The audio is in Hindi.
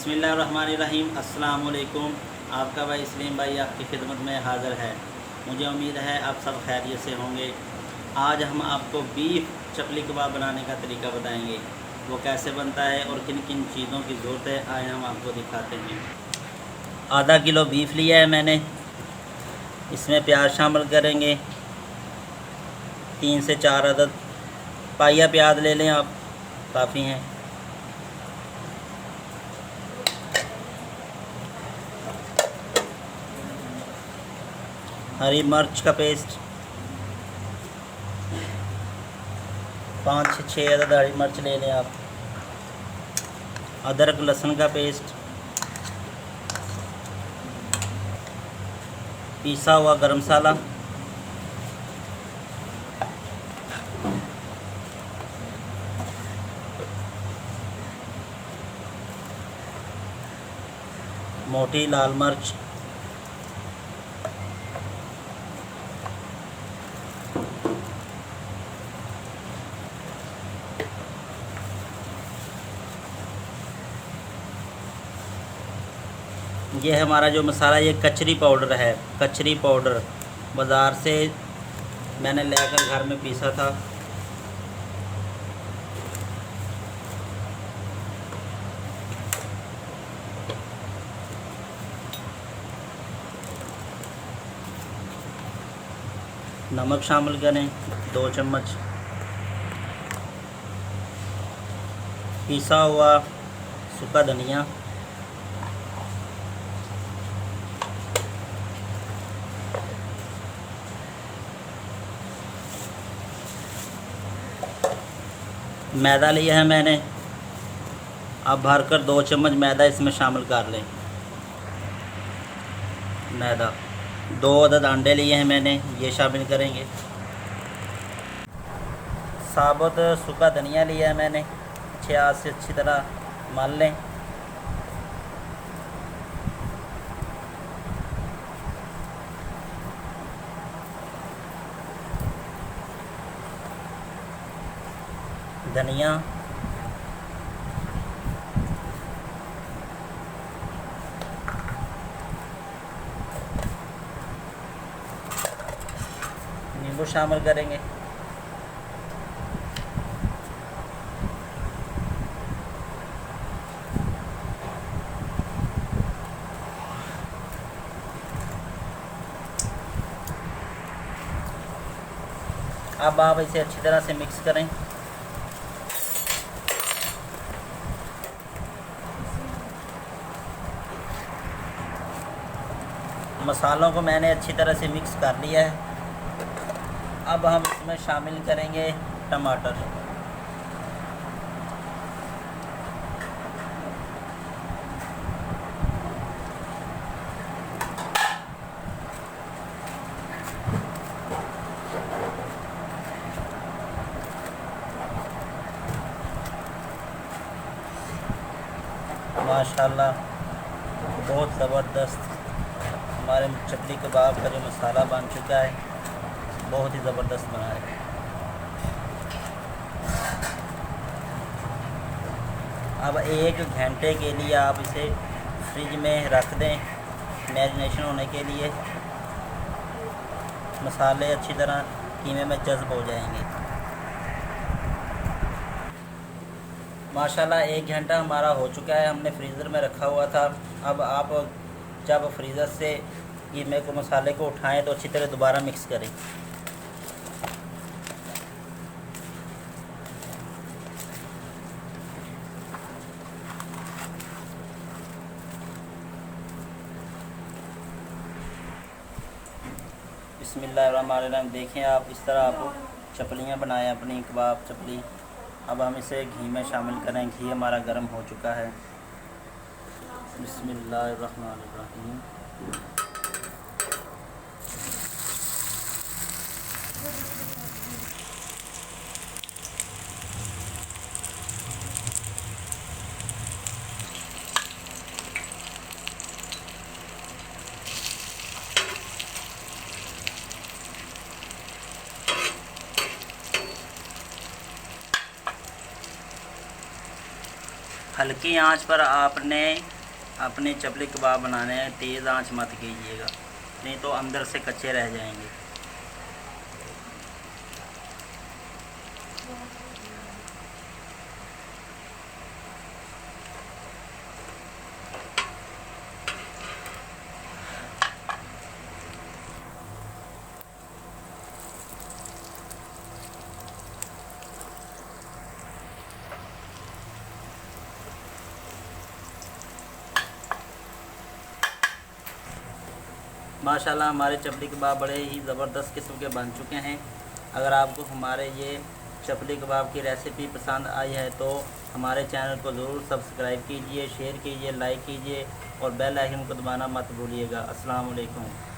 बिस्मिल्लाहिर्रहमानिर्रहीम। अस्सलाम वालेकुम। आपका भाई सलीम भाई आपकी खिदमत में हाज़िर है। मुझे उम्मीद है आप सब खैरियत से होंगे। आज हम आपको बीफ चकली कबाब बनाने का तरीका बताएंगे। वो कैसे बनता है और किन किन चीज़ों की ज़रूरत है, आए हम आपको दिखाते हैं। आधा किलो बीफ लिया है मैंने। इसमें प्याज शामिल करेंगे, 3 से 4 अदद। पाइया प्याज ले लें आप, काफ़ी हैं। हरी मिर्च का पेस्ट, 5 से 6 अदद हरी मिर्च ले लें आप। अदरक लहसुन का पेस्ट, पिसा हुआ गरम मसाला, मोटी लाल मिर्च, ये हमारा जो मसाला, ये कचरी पाउडर है। कचरी पाउडर बाज़ार से मैंने लेकर घर में पीसा था। नमक शामिल करें 2 चम्मच। पिसा हुआ सूखा धनिया, मैदा लिया है मैंने। अब भरकर 2 चम्मच मैदा इसमें शामिल कर लें। मैदा, 2 अदद अंडे लिए हैं मैंने, ये शामिल करेंगे। साबुत सूखा धनिया लिया है मैंने, 6 हाथ से अच्छी तरह मल लें। धनिया, नींबू शामिल करेंगे। अब आप इसे अच्छी तरह से मिक्स करें। मसालों को मैंने अच्छी तरह से मिक्स कर लिया है। अब हम इसमें शामिल करेंगे टमाटर। माशाल्लाह बहुत ज़बरदस्त हमारे चकली कबाब का जो मसाला बन चुका है, बहुत ही ज़बरदस्त बना है। अब 1 घंटे के लिए आप इसे फ्रिज में रख दें मैरिनेशन होने के लिए। मसाले अच्छी तरह कीमे में जज़्ब हो जाएंगे। माशाल्लाह 1 घंटा हमारा हो चुका है, हमने फ्रीज़र में रखा हुआ था। अब आप जब फ्रीज़र से कीमे को, मसाले को उठाएं तो अच्छी तरह दोबारा मिक्स करें। बिस्मिल्लाहिर्रहमानिर्रहीम। देखें आप, इस तरह आप चपलियाँ बनाएं अपनी कबाब चपली। अब हम इसे घी में शामिल करें। घी हमारा गर्म हो चुका है। बिस्मिल्लाहिर्रहमानिर्रहीम। हल्की आंच पर आपने अपने चपली कबाब बनाने हैं, तेज़ आंच मत कीजिएगा, नहीं तो अंदर से कच्चे रह जाएंगे। माशाल्लाह हमारे चपली कबाब बड़े ही ज़बरदस्त किस्म के बन चुके हैं। अगर आपको हमारे ये चपली कबाब की रेसिपी पसंद आई है तो हमारे चैनल को ज़रूर सब्सक्राइब कीजिए, शेयर कीजिए, लाइक कीजिए और बेल आइकन को दबाना मत भूलिएगा। अस्सलाम वालेकुम।